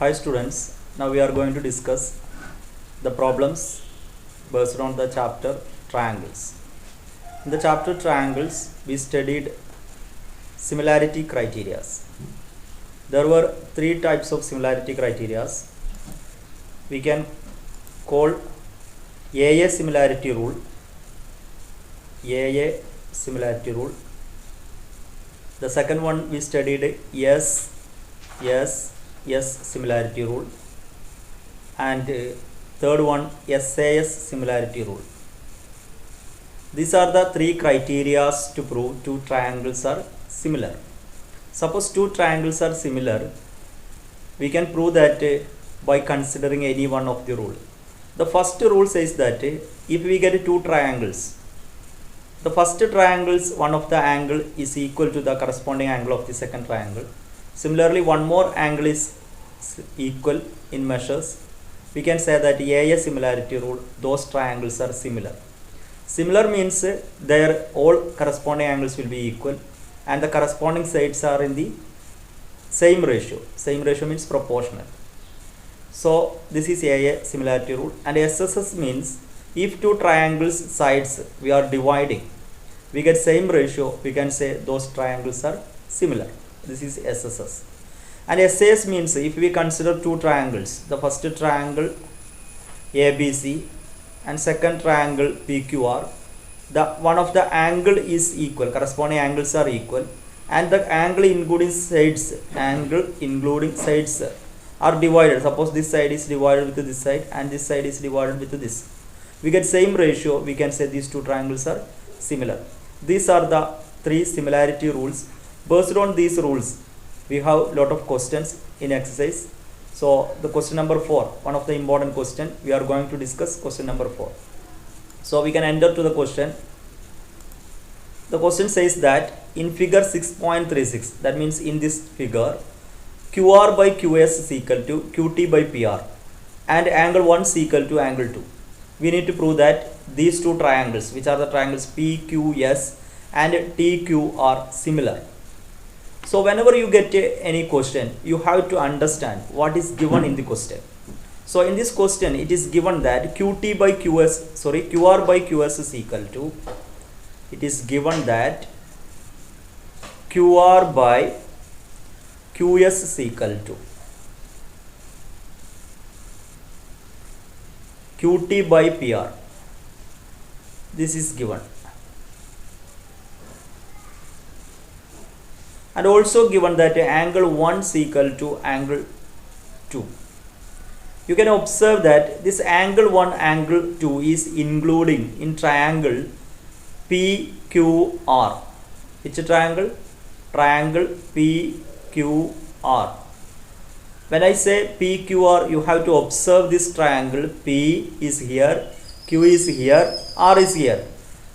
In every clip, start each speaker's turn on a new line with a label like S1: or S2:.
S1: Hi students, now we are going to discuss the problems based on the chapter triangles. In the chapter triangles, we studied similarity criteria. There were three types of similarity criteria. We can call AA similarity rule, AA similarity rule. The second one we studied yes similarity rule, and third one SAS similarity rule. These are the three criteria to prove two triangles are similar. Suppose two triangles are similar, we can prove that by considering any one of the rule. The first rule says that if we get two triangles, the first triangles, one of the angle is equal to the corresponding angle of the second triangle. Similarly, one more angle is equal in measures. We can say that AA similarity rule, those triangles are similar. Similar means their all corresponding angles will be equal and the corresponding sides are in the same ratio. Same ratio means proportional. So this is AA similarity rule. And SSS means if two triangles sides we are dividing, we get same ratio, we can say those triangles are similar. This is SSS. And SAS means if we consider two triangles, the first triangle ABC and second triangle PQR, the one of the angle is equal, corresponding angles are equal, and the angle including sides are divided. Suppose this side is divided with this side and this side is divided with this. We get same ratio, we can say these two triangles are similar. These are the three similarity rules. Based on these rules, we have lot of questions in exercise. So the question number 4, one of the important question, we are going to discuss question number 4. So we can enter to the question. The question says that in figure 6.36, that means in this figure, QR by QS is equal to QT by PR and angle 1 is equal to angle 2. We need to prove that these two triangles, which are the triangles PQS and TQ, are similar. So whenever you get any question, you have to understand what is given in the question. So in this question, it is given that QR by QS is equal to, it is given that QR by QS is equal to QT by PR. This is given. And also given that angle 1 is equal to angle 2. You can observe that this angle 1, angle 2 is including in triangle PQR. Which triangle? Triangle PQR. When I say PQR, you have to observe this triangle. P is here, Q is here, R is here.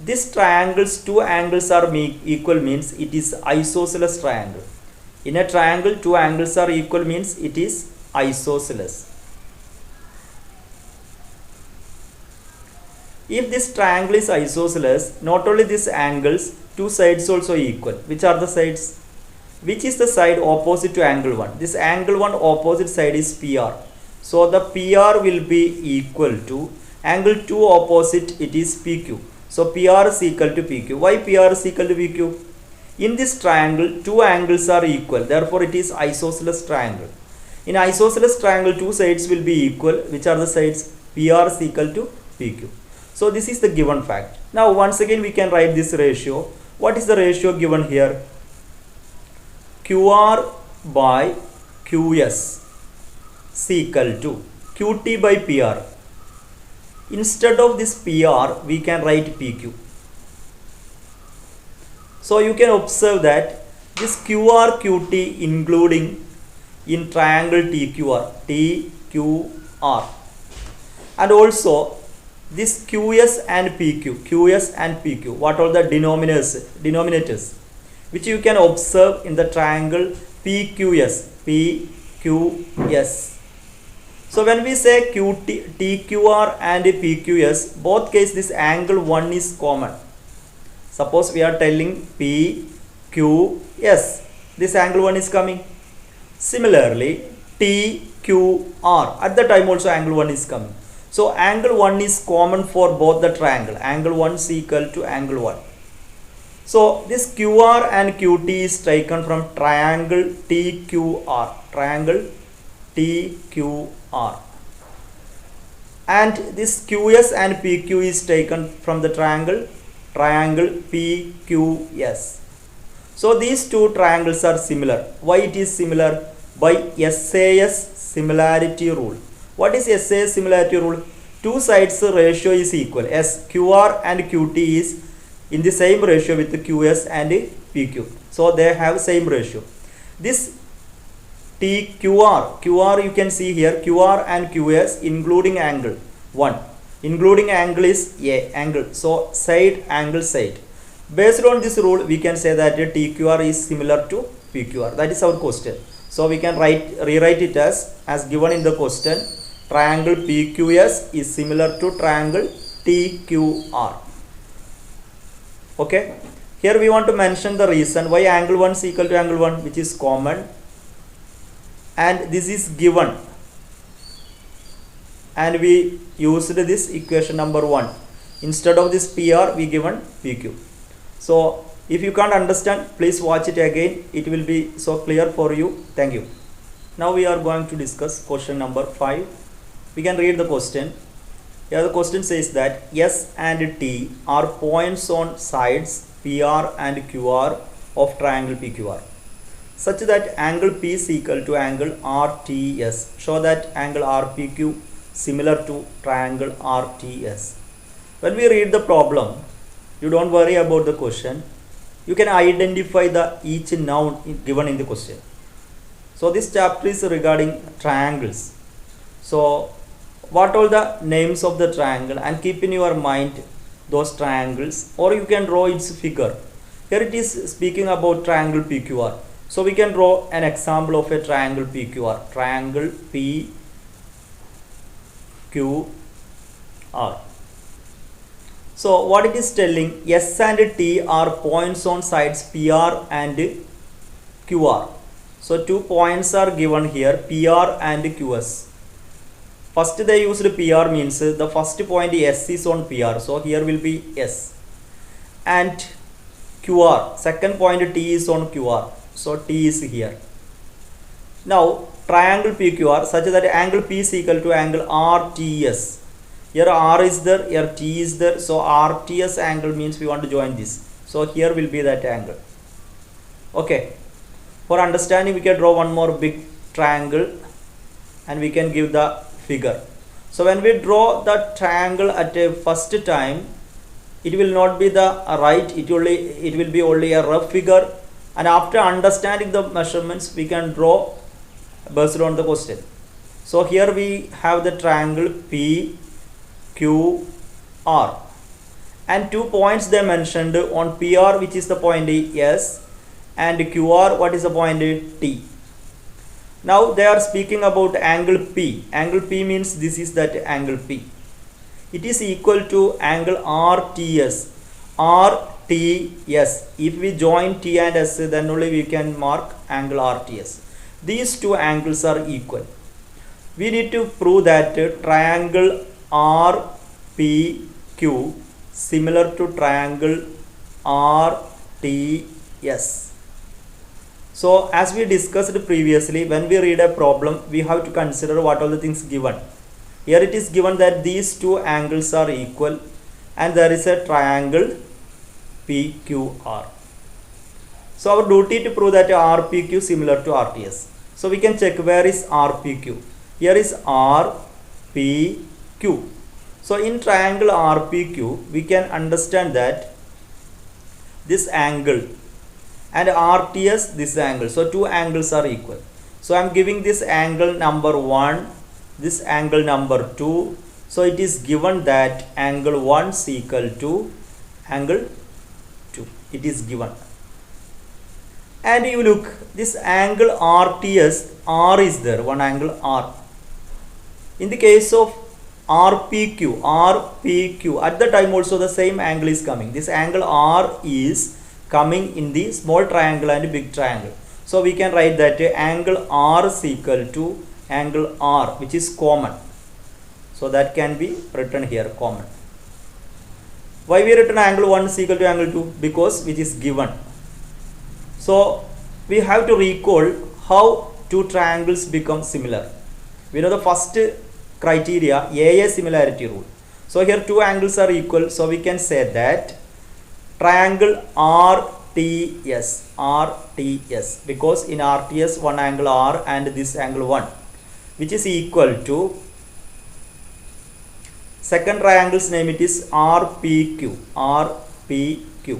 S1: This triangle's two angles are equal means it is isosceles triangle. In a triangle, two angles are equal means it is isosceles. If this triangle is isosceles, not only these angles, two sides also equal. Which are the sides? Which is the side opposite to angle 1? This angle 1 opposite side is PR. So the PR will be equal to angle 2 opposite, it is PQ. So PR is equal to PQ. Why PR is equal to PQ? In this triangle, two angles are equal. Therefore, it is isosceles triangle. In isosceles triangle, two sides will be equal. Which are the sides? PR is equal to PQ. So this is the given fact. Now once again we can write this ratio. What is the ratio given here? QR by QS is equal to QT by PR. Instead of this PR, we can write PQ. So you can observe that this QR QT including in triangle TQR, and also this QS and PQ, what are the denominators, which you can observe in the triangle PQS. So when we say TQR and PQS, both cases this angle 1 is common. Suppose we are telling PQS, this angle 1 is coming. Similarly, TQR. At the time also angle 1 is coming. So angle 1 is common for both the triangle. Angle 1 is equal to angle 1. So this QR and QT is taken from triangle TQR. Triangle TQR. And this QS and PQ is taken from the triangle PQS. So these two triangles are similar. Why it is similar? By SAS similarity rule. What is SAS similarity rule? Two sides ratio is equal. As QR and QT is in the same ratio with the QS and PQ. So they have same ratio. This QR you can see here, QR and QS including angle 1. Including angle is A angle. So side angle side. Based on this rule we can say that TQR is similar to PQR. That is our question. So we can rewrite it as given in the question. Triangle PQS is similar to triangle TQR. Okay. Here we want to mention the reason why angle 1 is equal to angle 1, which is common. And this is given. And we used this equation number 1. Instead of this PR we given PQ. So if you can't understand, please watch it again. It will be so clear for you. Thank you. Now we are going to discuss question number 5. We can read the question. Here the question says that S and T are points on sides PR and QR of triangle PQR, such that angle P is equal to angle RTS. Show that angle RPQ similar to triangle RTS. When we read the problem, you don't worry about the question. You can identify the each noun given in the question. So this chapter is regarding triangles. So what all the names of the triangle, and keep in your mind those triangles, or you can draw its figure. Here it is speaking about triangle PQR. So we can draw an example of a triangle PQR. Triangle PQR. So what it is telling, S and T are points on sides PR and QR. So two points are given here, PR and QS. First they used PR, means the first point S is on PR. So here will be S. And QR, second point T is on QR. So T is here. Now triangle PQR such that angle P is equal to angle RTS. Here R is there, here T is there. So RTS angle means we want to join this. So here will be that angle. Okay. For understanding, we can draw one more big triangle and we can give the figure. So when we draw the triangle at a first time, it will not be the right, it will be only a rough figure. And after understanding the measurements, we can draw based on the question. So here we have the triangle PQR, and 2 points they mentioned on PR, which is the point S, and QR, what is the point T. Now they are speaking about angle P. Angle P means this is that angle P. It is equal to angle RTS. RTS. If we join T and S, then only we can mark angle RTS. These two angles are equal. We need to prove that triangle RPQ similar to triangle RTS. So as we discussed previously, when we read a problem, we have to consider what all the things given. Here it is given that these two angles are equal and there is a triangle PQR. So our duty to prove that RPQ similar to RTS. So we can check where is RPQ. Here is RPQ. So in triangle RPQ, we can understand that this angle and RTS this angle. So two angles are equal. So I am giving this angle number 1, this angle number 2. So it is given that angle 1 is equal to angle 2. It is given. And you look, this angle RTS, R is there, one angle R. In the case of RPQ, at the time also the same angle is coming. This angle R is coming in the small triangle and big triangle. So we can write that angle R is equal to angle R, which is common. So that can be written here, common. Why we written angle 1 is equal to angle 2? Because which is given. So we have to recall how two triangles become similar. We know the first criteria, AA similarity rule. So here two angles are equal. So we can say that triangle RTS, RTS, because in RTS one angle R and this angle 1, which is equal to second triangle's name, it is RPQ, RPQ.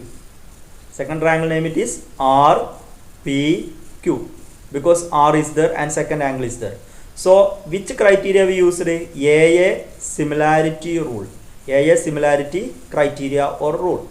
S1: Second triangle name it is RPQ, because R is there and second angle is there. So which criteria we used? AA similarity rule, AA similarity criteria or rule.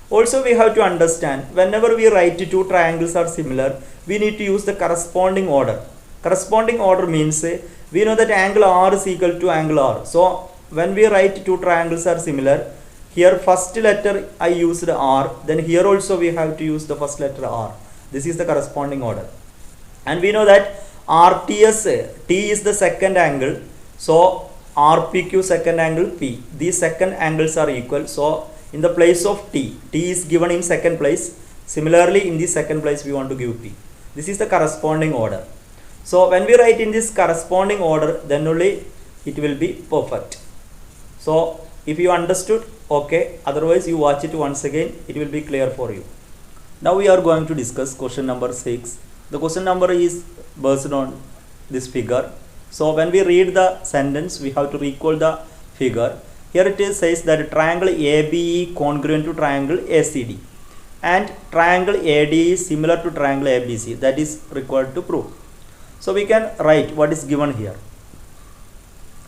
S1: Also we have to understand, whenever we write two triangles are similar, we need to use the corresponding order. Corresponding order means we know that angle R is equal to angle R. So when we write two triangles are similar, here first letter I used R, then here also we have to use the first letter R. This is the corresponding order. And we know that RTS, T is the second angle, so RPQ second angle P. These second angles are equal, so in the place of T, T is given in second place. Similarly in the second place we want to give P. This is the corresponding order. So when we write in this corresponding order, then only it will be perfect. So if you understood, okay, otherwise you watch it once again, it will be clear for you. Now we are going to discuss question number 6. The question number is based on this figure. So when we read the sentence, we have to recall the figure. Here it is says that triangle ABE congruent to triangle ACD and triangle AD is similar to triangle ABC. That is required to prove. So we can write what is given here.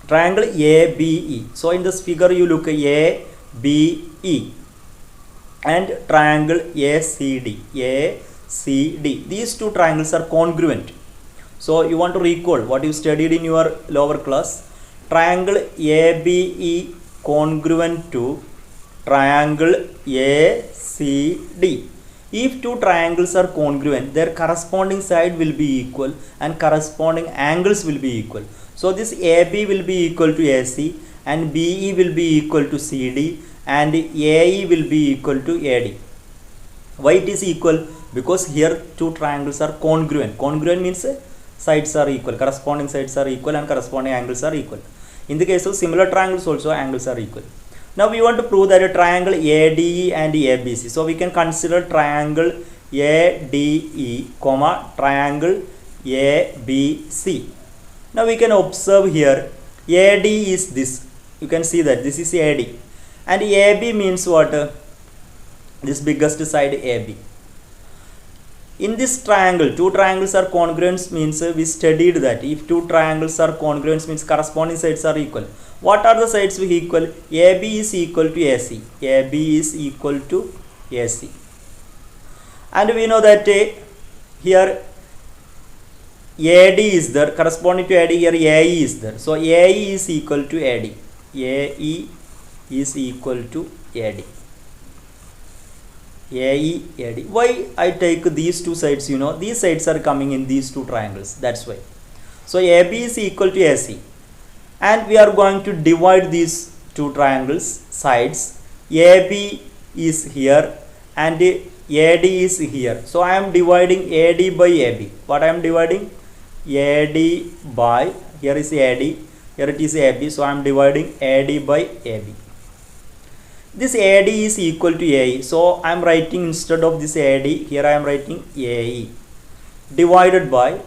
S1: Triangle ABE. So in this figure you look at ABE and triangle ACD. ACD. These two triangles are congruent. So you want to recall what you studied in your lower class. Triangle ABE congruent to triangle ACD. If two triangles are congruent, their corresponding side will be equal and corresponding angles will be equal. So this AB will be equal to AC and BE will be equal to CD and AE will be equal to AD. Why it is equal? Because here two triangles are congruent. Congruent means sides are equal, corresponding sides are equal and corresponding angles are equal. In the case of similar triangles also angles are equal. Now we want to prove that a triangle ADE and ABC. So we can consider triangle ADE, triangle ABC. Now we can observe here AD is this. You can see that this is AD. And AB means what? This biggest side AB. In this triangle, two triangles are congruent means we studied that if two triangles are congruent means corresponding sides are equal. What are the sides we equal? AB is equal to AC. AB is equal to AC. And we know that here AD is there, corresponding to AD here AE is there. So AE is equal to AD. AE is equal to AD. AE, AD. Why I take these two sides? You know, these sides are coming in these two triangles. That's why. So AB is equal to AC. And we are going to divide these two triangles sides. AB is here and AD is here. So I am dividing AD by AB. What I am dividing? AD by, here is AD, here it is AB. So I am dividing AD by AB. This AD is equal to AE. So I am writing instead of this AD, here I am writing AE. Divided by,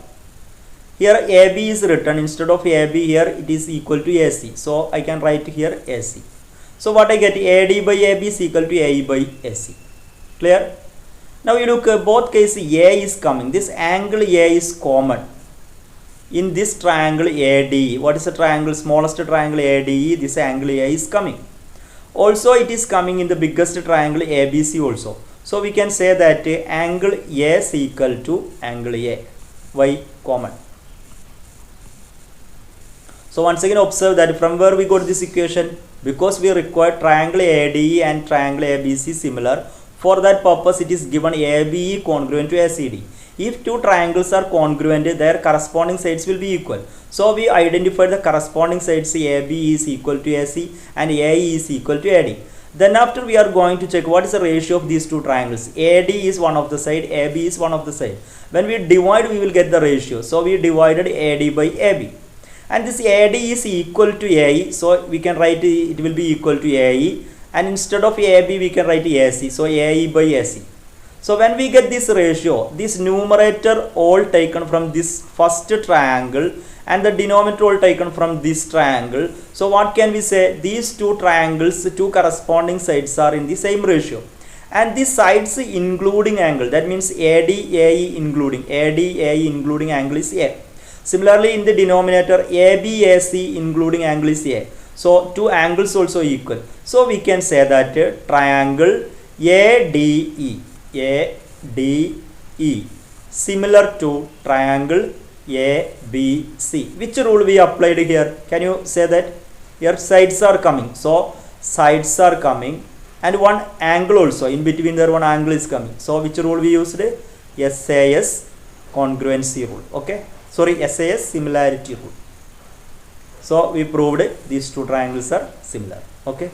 S1: here AB is written instead of AB, here it is equal to AC. So I can write here AC. So what I get? AD by AB is equal to AE by AC. Clear? Now you look at both cases, A is coming. This angle A is common. In this triangle ADE, what is the triangle? Smallest triangle ADE, this angle A is coming. Also it is coming in the biggest triangle ABC also. So we can say that angle A is equal to angle A. Why? Common. So once again observe that from where we got this equation? Because we require triangle ADE and triangle ABC similar. For that purpose, it is given ABE congruent to ACD. If two triangles are congruent, their corresponding sides will be equal. So we identify the corresponding sides. AB is equal to AC and AE is equal to AD. Then after we are going to check what is the ratio of these two triangles. AD is one of the side, AB is one of the side. When we divide, we will get the ratio. So we divided AD by AB. And this AD is equal to AE. So we can write it will be equal to AE. And instead of AB, we can write AC. So AE by AC. So when we get this ratio, this numerator all taken from this first triangle and the denominator all taken from this triangle. So what can we say? These two triangles, two corresponding sides are in the same ratio. And these sides including angle, that means AD, AE including angle is A. Similarly, in the denominator, AB, AC including angle is A. So two angles also equal. So we can say that triangle ADE similar to triangle ABC. Which rule we applied here? Can you say that? Here sides are coming. So sides are coming and one angle also. In between there one angle is coming. So which rule we used? SAS congruency rule. Okay. Sorry, SAS similarity rule. So we proved these two triangles are similar. Okay.